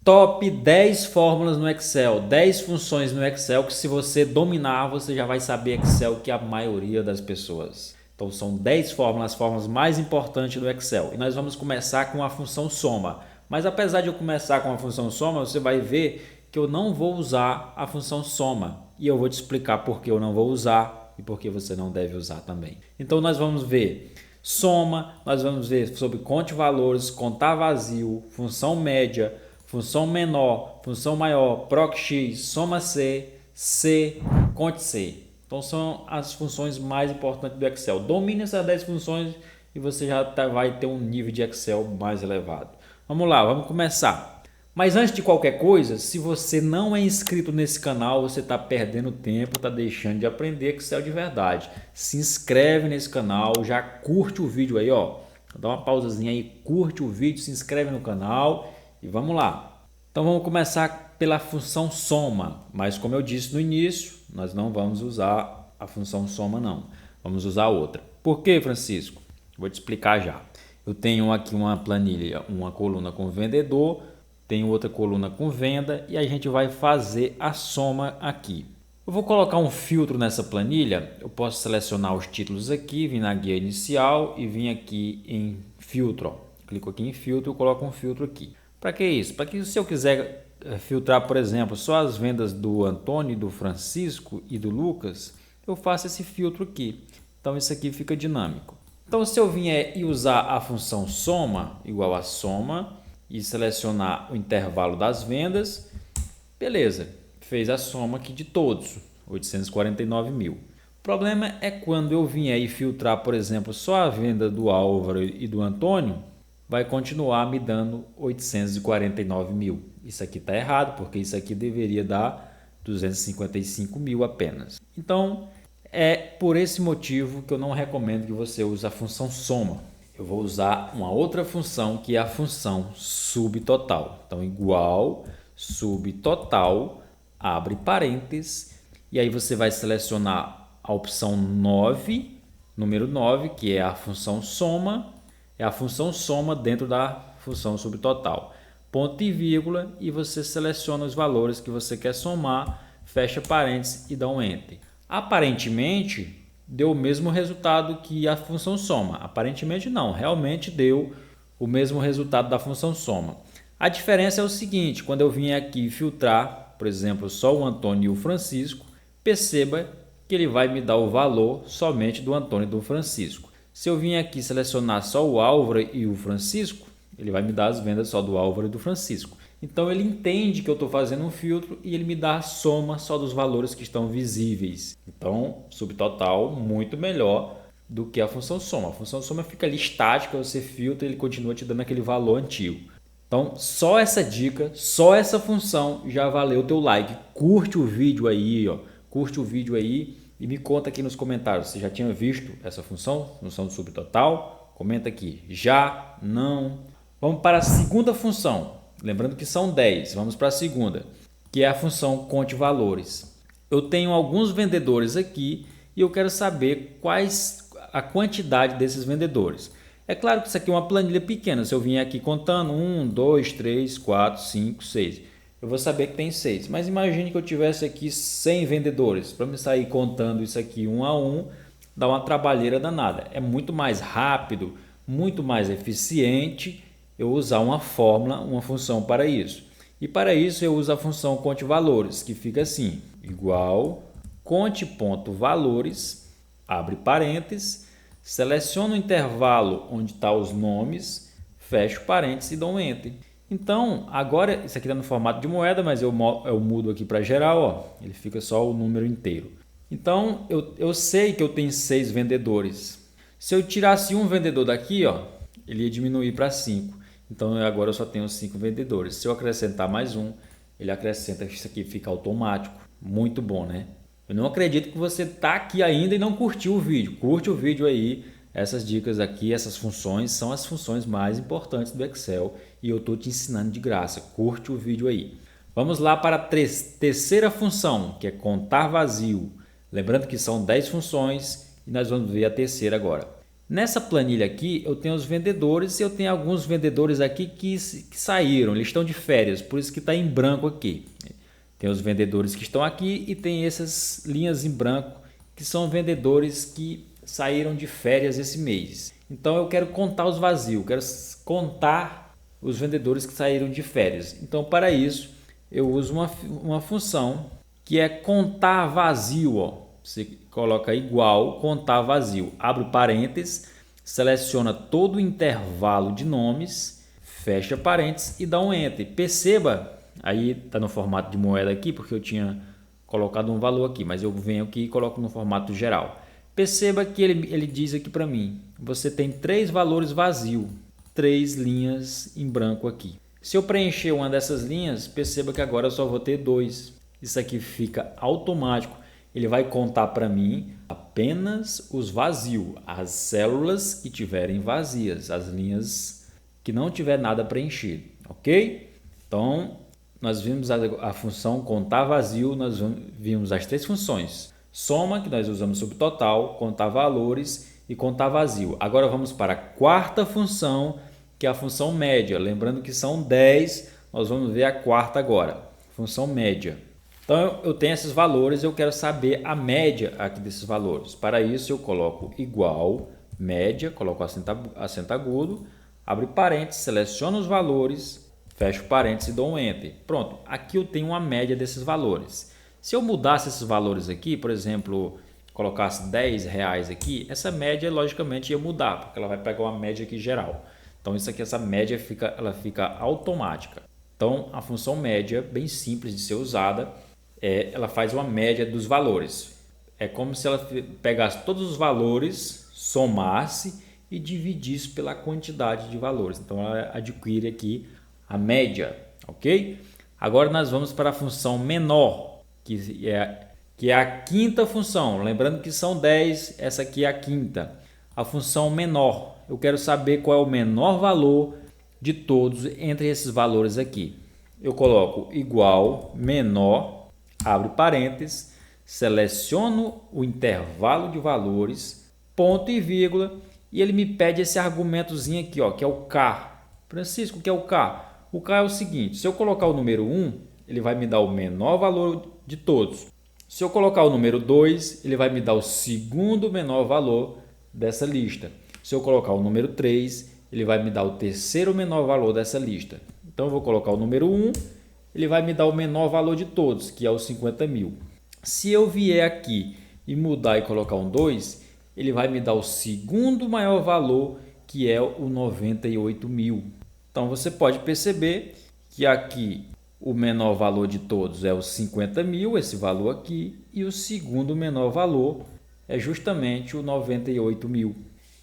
top 10 fórmulas no Excel, 10 funções no Excel que se você dominar, você já vai saber Excel que a maioria das pessoas. Então são 10 fórmulas, as fórmulas mais importantes do Excel. E nós vamos começar com a função soma. Mas apesar de eu começar com a função soma, você vai ver que eu não vou usar a função soma. E eu vou te explicar por que eu não vou usar e por que você não deve usar também. Então nós vamos ver soma, nós vamos ver sobre conte valores, contar vazio, função média, função menor, função maior, proc x, soma c, c, conte c. Então são as funções mais importantes do Excel. Domine essas 10 funções e você já vai ter um nível de Excel mais elevado. Vamos lá, vamos começar. Mas antes de qualquer coisa, se você não é inscrito nesse canal, você está perdendo tempo, está deixando de aprender Excel de verdade. Se inscreve nesse canal, já curte o vídeo aí, ó. Dá uma pausazinha aí, curte o vídeo, se inscreve no canal e vamos lá. Então vamos começar pela função soma, mas como eu disse no início, nós não vamos usar a função soma não, vamos usar outra. Por que, Francisco? Vou te explicar já. Eu tenho aqui uma planilha, uma coluna com vendedor, tenho outra coluna com venda e a gente vai fazer a soma aqui. Eu vou colocar um filtro nessa planilha, eu posso selecionar os títulos aqui, vir na guia inicial e vir aqui em filtro. Ó. Clico aqui em filtro e coloco um filtro aqui. Para que isso? Para que se eu quiser filtrar, por exemplo, só as vendas do Antônio, do Francisco e do Lucas, eu faço esse filtro aqui. Então isso aqui fica dinâmico. Então se eu vier e usar a função soma, igual a soma, e selecionar o intervalo das vendas, beleza, fez a soma aqui de todos, 849 mil. O problema é quando eu vier e filtrar, por exemplo, só a venda do Álvaro e do Antônio, vai continuar me dando 849 mil. Isso aqui está errado, porque isso aqui deveria dar 255 mil apenas. Então, é por esse motivo que eu não recomendo que você use a função soma. Eu vou usar uma outra função que é a função subtotal. Então, igual subtotal, abre parênteses, e aí você vai selecionar a opção 9, número 9, que é a função soma, é a função soma dentro da função subtotal. Ponto e vírgula e você seleciona os valores que você quer somar, fecha parênteses e dá um Enter. Aparentemente, deu o mesmo resultado que a função soma. Aparentemente não, realmente deu o mesmo resultado da função soma. A diferença é o seguinte, quando eu vim aqui filtrar, por exemplo, só o Antônio e o Francisco, perceba que ele vai me dar o valor somente do Antônio e do Francisco. Se eu vim aqui selecionar só o Álvaro e o Francisco, ele vai me dar as vendas só do Álvaro e do Francisco. Então ele entende que eu estou fazendo um filtro e ele me dá a soma só dos valores que estão visíveis. Então, subtotal muito melhor do que a função soma. A função soma fica ali estática, você filtra e ele continua te dando aquele valor antigo. Então, só essa dica, só essa função já valeu o teu like. Curte o vídeo aí, ó. Curte o vídeo aí e me conta aqui nos comentários. Você já tinha visto essa função do subtotal? Comenta aqui. Já? Não? Vamos para a segunda função. Lembrando que são 10. Vamos para a segunda, que é a função conte valores. Eu tenho alguns vendedores aqui e eu quero saber quais a quantidade desses vendedores. É claro que isso aqui é uma planilha pequena. Se eu vier aqui contando 1, 2, 3, 4, 5, 6, eu vou saber que tem 6. Mas imagine que eu tivesse aqui 100 vendedores. Para me sair contando isso aqui um a um, dá uma trabalheira danada. É muito mais rápido, muito mais eficiente eu usar uma fórmula, uma função para isso. E para isso eu uso a função conte valores, que fica assim, igual conte.valores, abre parênteses, seleciono o intervalo onde estão os nomes, fecho parênteses e dou um Enter. Então, agora, isso aqui está no formato de moeda, mas eu mudo aqui para geral, ó, ele fica só o número inteiro. Então, eu sei que eu tenho 6 vendedores. Se eu tirasse um vendedor daqui, ó, ele ia diminuir para 5. Então, agora eu só tenho 5 vendedores. Se eu acrescentar mais um, ele acrescenta, isso aqui fica automático. Muito bom, né? Eu não acredito que você está aqui ainda e não curtiu o vídeo. Curte o vídeo aí. Essas dicas aqui, essas funções, são as funções mais importantes do Excel. E eu estou te ensinando de graça. Curte o vídeo aí. Vamos lá para a terceira função, que é contar vazio. Lembrando que são 10 funções e nós vamos ver a terceira agora. Nessa planilha aqui eu tenho os vendedores e eu tenho alguns vendedores aqui que saíram, eles estão de férias, por isso que está em branco aqui. Tem os vendedores que estão aqui e tem essas linhas em branco que são vendedores que saíram de férias esse mês. Então eu quero contar os vazios, quero contar os vendedores que saíram de férias. Então para isso eu uso uma função que é contar vazio. Ó. Você coloca igual contar vazio, abre parênteses, seleciona todo o intervalo de nomes, fecha parênteses e dá um enter. Perceba, aí está no formato de moeda aqui porque eu tinha colocado um valor aqui, mas eu venho aqui e coloco no formato geral. Perceba que ele diz aqui para mim, você tem 3 valores vazios, 3 linhas em branco aqui. Se eu preencher uma dessas linhas, perceba que agora eu só vou ter 2. Isso aqui fica automático. Ele vai contar para mim apenas os vazios, as células que tiverem vazias, as linhas que não tiver nada preenchido, ok? Então, nós vimos a função contar vazio, nós vimos as 3 funções. Soma, que nós usamos subtotal, contar valores e contar vazio. Agora vamos para a quarta função, que é a função média. Lembrando que são 10, nós vamos ver a quarta agora, função média. Então eu tenho esses valores, eu quero saber a média aqui desses valores. Para isso eu coloco igual, média, coloco acento agudo, abre parênteses, seleciono os valores, fecho parênteses e dou um enter. Pronto, aqui eu tenho uma média desses valores. Se eu mudasse esses valores aqui, por exemplo, colocasse R$10 aqui, essa média logicamente ia mudar, porque ela vai pegar uma média aqui geral. Então isso aqui, essa média ela fica automática. Então a função média, bem simples de ser usada, ela faz uma média dos valores. É como se ela pegasse todos os valores, somasse e dividisse pela quantidade de valores. Então ela adquire aqui a média, ok? Agora nós vamos para a função menor, que é a quinta função. Lembrando que são 10, essa aqui é a quinta. A função menor, eu quero saber qual é o menor valor de todos entre esses valores aqui. Eu coloco igual, menor, abre parênteses, seleciono o intervalo de valores, ponto e vírgula, e ele me pede esse argumentozinho aqui, ó, que é o K. Francisco, o que é o K? O K é o seguinte, se eu colocar o número 1, ele vai me dar o menor valor de todos. Se eu colocar o número 2, ele vai me dar o segundo menor valor dessa lista. Se eu colocar o número 3, ele vai me dar o terceiro menor valor dessa lista. Então eu vou colocar o número 1, ele vai me dar o menor valor de todos, que é os 50 mil. Se eu vier aqui e mudar e colocar um 2, ele vai me dar o segundo maior valor, que é o 98 mil. Então você pode perceber que aqui o menor valor de todos é os 50 mil, esse valor aqui, e o segundo menor valor é justamente o 98 mil.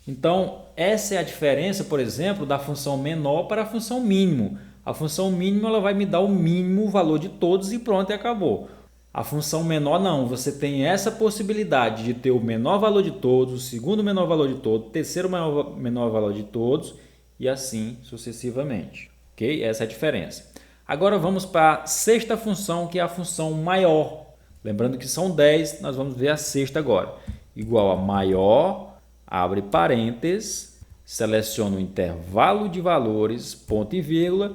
Então essa é a diferença, por exemplo, da função menor para a função mínimo. A função mínima ela vai me dar o mínimo valor de todos e pronto, e acabou. A função menor não, você tem essa possibilidade de ter o menor valor de todos, o segundo menor valor de todos, o terceiro menor valor de todos e assim sucessivamente. Ok? Essa é a diferença. Agora vamos para a sexta função, que é a função maior. Lembrando que são 10, nós vamos ver a sexta agora. Igual a maior, abre parênteses, seleciono o intervalo de valores, ponto e vírgula,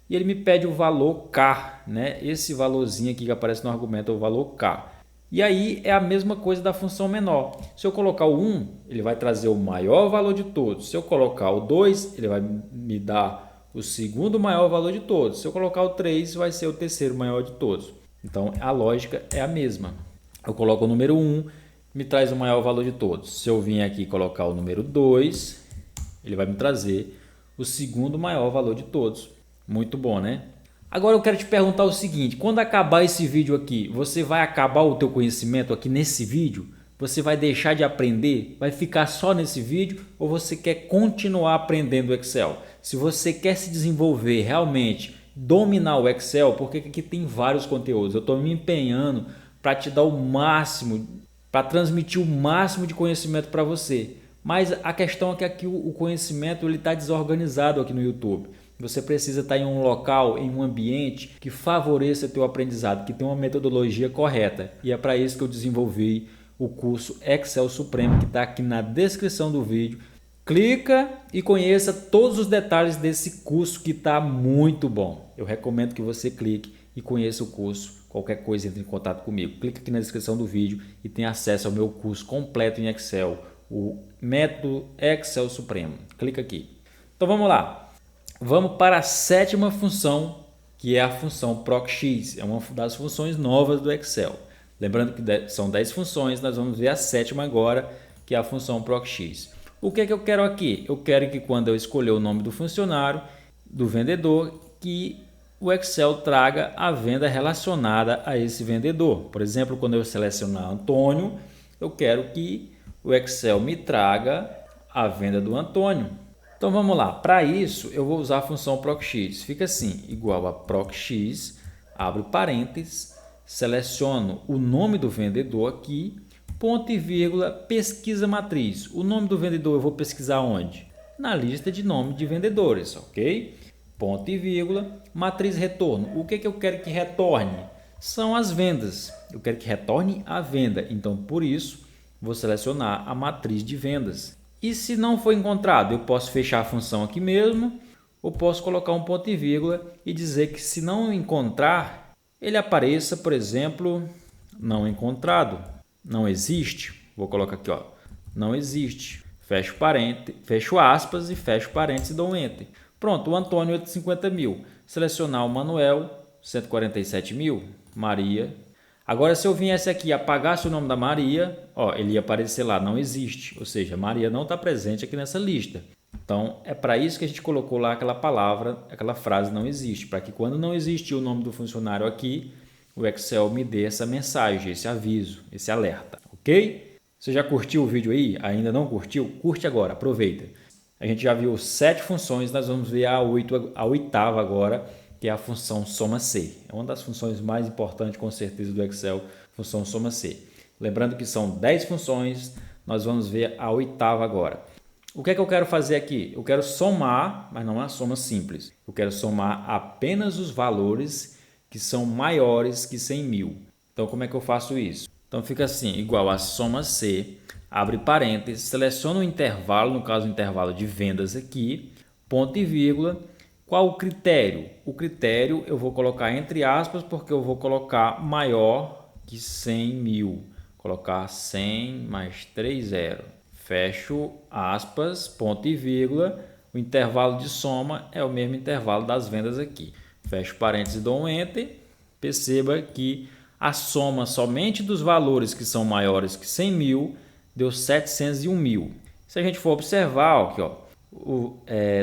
e ele me pede o valor K, né? Esse valorzinho aqui que aparece no argumento é o valor K. E aí é a mesma coisa da função menor. Se eu colocar o 1, ele vai trazer o maior valor de todos. Se eu colocar o 2, ele vai me dar o segundo maior valor de todos. Se eu colocar o 3, vai ser o terceiro maior de todos. Então a lógica é a mesma. Eu coloco o número 1, me traz o maior valor de todos. Se eu vir aqui e colocar o número 2, ele vai me trazer o segundo maior valor de todos. Muito bom, né? Agora eu quero te perguntar o seguinte, quando acabar esse vídeo aqui, você vai acabar o teu conhecimento aqui nesse vídeo? Você vai deixar de aprender? Vai ficar só nesse vídeo? Ou você quer continuar aprendendo o Excel? Se você quer se desenvolver realmente, dominar o Excel, porque aqui tem vários conteúdos. Eu estou me empenhando para te dar o máximo, para transmitir o máximo de conhecimento para você. Mas a questão é que aqui o conhecimento está desorganizado aqui no YouTube. Você precisa estar em um local, em um ambiente que favoreça teu aprendizado, que tenha uma metodologia correta. E é para isso que eu desenvolvi o curso Excel Supremo, que está aqui na descrição do vídeo. Clica e conheça todos os detalhes desse curso que está muito bom. Eu recomendo que você clique e conheça o curso. Qualquer coisa, entre em contato comigo. Clica aqui na descrição do vídeo e tenha acesso ao meu curso completo em Excel, o Método Excel Supremo. Clica aqui. Então vamos lá. Vamos para a sétima função, que é a função PROC-X. É uma das funções novas do Excel. Lembrando que são 10 funções, nós vamos ver a sétima agora, que é a função PROC-X. O que é que eu quero aqui? Eu quero que quando eu escolher o nome do funcionário, do vendedor, que o Excel traga a venda relacionada a esse vendedor. Por exemplo, quando eu selecionar Antônio, eu quero que o Excel me traga a venda do Antônio. Então vamos lá, para isso eu vou usar a função PROC-X. Fica assim, igual a PROC-X, abre parênteses, seleciono o nome do vendedor aqui, ponto e vírgula, pesquisa matriz. O nome do vendedor eu vou pesquisar onde? Na lista de nome de vendedores, ok? Ponto e vírgula, matriz retorno. O que eu quero que retorne? São as vendas. Eu quero que retorne a venda. Então, por isso, vou selecionar a matriz de vendas. E se não for encontrado, eu posso fechar a função aqui mesmo, ou posso colocar um ponto e vírgula e dizer que se não encontrar, ele apareça, por exemplo, não encontrado, não existe. Vou colocar aqui, ó, não existe. Fecho parênteses, fecho aspas e fecho parênteses e dou um enter. Pronto, o Antônio 850 mil. Selecionar o Manuel 147 mil. Maria. Agora, se eu viesse aqui e apagasse o nome da Maria, ó, ele ia aparecer lá, não existe. Ou seja, Maria não está presente aqui nessa lista. Então, é para isso que a gente colocou lá aquela palavra, aquela frase não existe. Para que quando não existir o nome do funcionário aqui, o Excel me dê essa mensagem, esse aviso, esse alerta. Ok? Você já curtiu o vídeo aí? Ainda não curtiu? Curte agora, aproveita. A gente já viu 7 funções, nós vamos ver a oitava agora, que é a função soma-C. É uma das funções mais importantes, com certeza, do Excel, função soma-C. Lembrando que são 10 funções, nós vamos ver a oitava agora. O que é que eu quero fazer aqui? Eu quero somar, mas não é uma soma simples. Eu quero somar apenas os valores que são maiores que 100 mil. Então, como é que eu faço isso? Então, fica assim, igual a soma-C, abre parênteses, seleciona o intervalo, no caso o intervalo de vendas aqui, ponto e vírgula. Qual o critério? O critério eu vou colocar entre aspas, porque eu vou colocar maior que 100 mil. Colocar 100 mais 3 zero. Fecho aspas, ponto e vírgula. O intervalo de soma é o mesmo intervalo das vendas aqui. Fecho parênteses e dou um enter. Perceba que a soma somente dos valores que são maiores que 100 mil deu 701 mil. Se a gente for observar, ó, aqui, ó,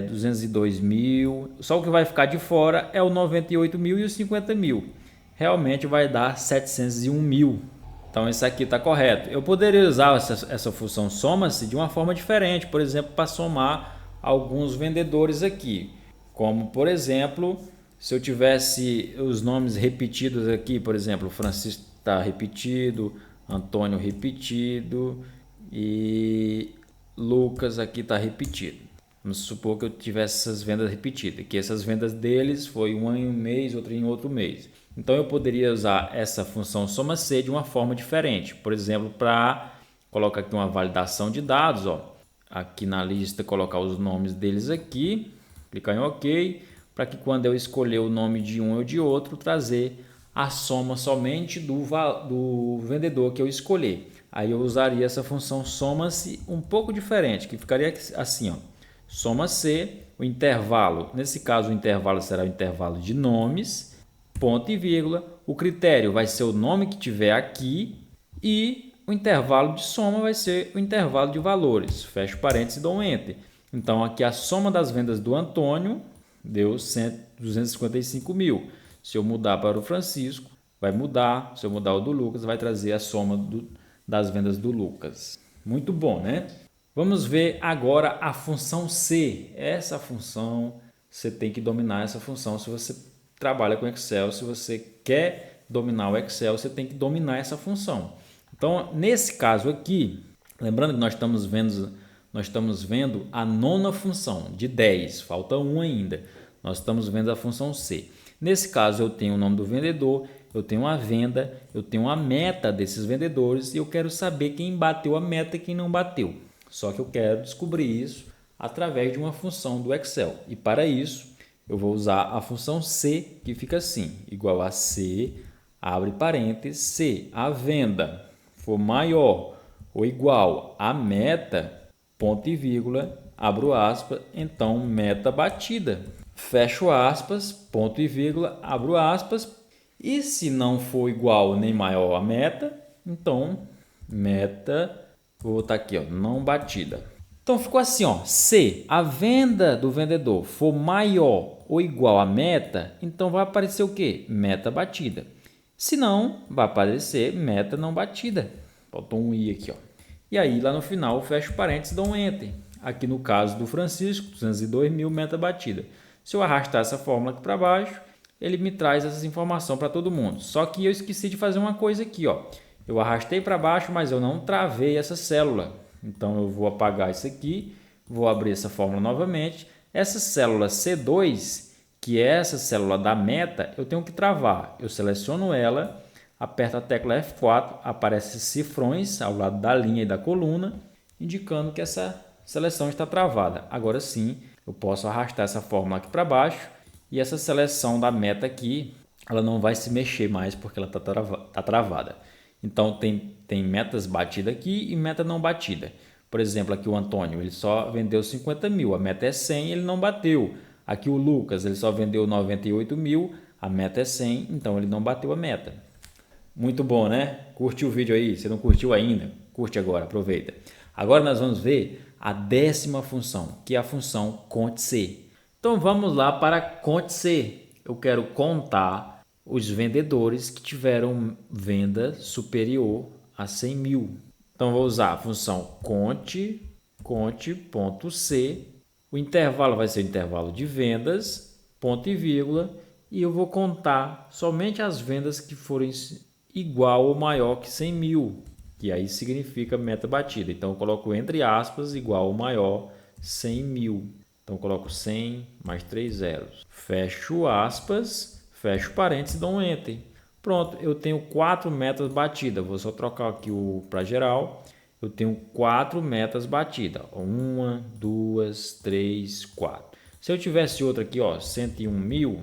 202 mil, só o que vai ficar de fora é o 98 mil e os 50 mil. Realmente vai dar 701 mil. Então isso aqui está correto. Eu poderia usar essa função soma-se de uma forma diferente, por exemplo, para somar alguns vendedores aqui. Como, por exemplo, se eu tivesse os nomes repetidos aqui, por exemplo, Francisco está repetido, Antônio repetido e Lucas aqui está repetido. Vamos supor que eu tivesse essas vendas repetidas, que essas vendas deles foi uma em um mês, outra em outro mês. Então eu poderia usar essa função soma-C de uma forma diferente. Por exemplo, para colocar aqui uma validação de dados, ó, aqui na lista colocar os nomes deles aqui, clicar em OK, para que quando eu escolher o nome de um ou de outro, trazer a soma somente do vendedor que eu escolher. Aí eu usaria essa função soma-se um pouco diferente, que ficaria assim, ó. Soma-C, o intervalo, nesse caso o intervalo será o intervalo de nomes, ponto e vírgula, o critério vai ser o nome que tiver aqui e o intervalo de soma vai ser o intervalo de valores. Fecho parênteses e dou um enter. Então aqui a soma das vendas do Antônio deu 255 mil. Se eu mudar para o Francisco, vai mudar. Se eu mudar o do Lucas, vai trazer a soma das vendas do Lucas. Muito bom, né? Vamos ver agora a função C. Essa função, você tem que dominar essa função. Se você trabalha com Excel, se você quer dominar o Excel, você tem que dominar essa função. Então, nesse caso aqui, lembrando que nós estamos vendo a nona função de 10, falta um ainda. Nós estamos vendo a função C. Nesse caso, eu tenho o nome do vendedor, eu tenho a venda, eu tenho a meta desses vendedores e eu quero saber quem bateu a meta e quem não bateu. Só que eu quero descobrir isso através de uma função do Excel. E para isso, eu vou usar a função C, que fica assim, igual a C, abre parênteses, se a venda for maior ou igual à meta, ponto e vírgula, abro aspas, então meta batida. Fecho aspas, ponto e vírgula, abro aspas. E se não for igual nem maior à meta, então meta, vou botar aqui, ó, não batida. Então ficou assim, ó, se a venda do vendedor for maior ou igual à meta, então vai aparecer o quê? Meta batida. Se não, vai aparecer meta não batida. Faltou um i aqui, ó. E aí lá no final eu fecho parênteses e dou um enter. Aqui no caso do Francisco, 202.000, meta batida. Se eu arrastar essa fórmula aqui para baixo, ele me traz essa informação para todo mundo. Só que eu esqueci de fazer uma coisa aqui, ó. Eu arrastei para baixo, mas eu não travei essa célula. Então eu vou apagar isso aqui, vou abrir essa fórmula novamente. Essa célula C2, que é essa célula da meta, eu tenho que travar. Eu seleciono ela, aperto a tecla F4, aparece cifrões ao lado da linha e da coluna, indicando que essa seleção está travada. Agora sim, eu posso arrastar essa fórmula aqui para baixo e essa seleção da meta aqui, ela não vai se mexer mais porque ela está travada. Então tem metas batidas aqui e meta não batida. Por exemplo, aqui o Antônio, ele só vendeu 50.000, a meta é 100, ele não bateu. Aqui o Lucas, ele só vendeu 98.000, a meta é 100, então ele não bateu a meta. Muito bom, né? Curte o vídeo aí, se não curtiu ainda, curte agora, aproveita. Agora nós vamos ver a 10ª função, que é a função conte-se. Então vamos lá para conte-se. Eu quero contar os vendedores que tiveram venda superior a 100.000. Então vou usar a função conte.c. O intervalo vai ser o intervalo de vendas, ponto e vírgula, e eu vou contar somente as vendas que forem igual ou maior que 100.000, que aí significa meta batida. Então eu coloco entre aspas igual ou maior 100.000. Então eu coloco 100 mais 3 zeros. Fecho aspas, fecho parênteses e dou um enter. Pronto, eu tenho 4 metas batidas. Vou só trocar aqui o para geral. Eu tenho 4 metas batidas. 1, 2, 3, 4. Se eu tivesse outra aqui, ó, 101.000,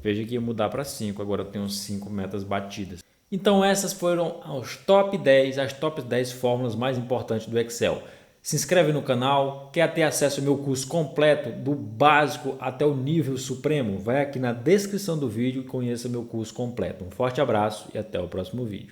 veja que ia mudar para 5. Agora eu tenho 5 metas batidas. Então essas foram as top 10 fórmulas mais importantes do Excel. Se inscreve no canal, quer ter acesso ao meu curso completo, do básico até o nível supremo? Vai aqui na descrição do vídeo e conheça meu curso completo. Um forte abraço e até o próximo vídeo.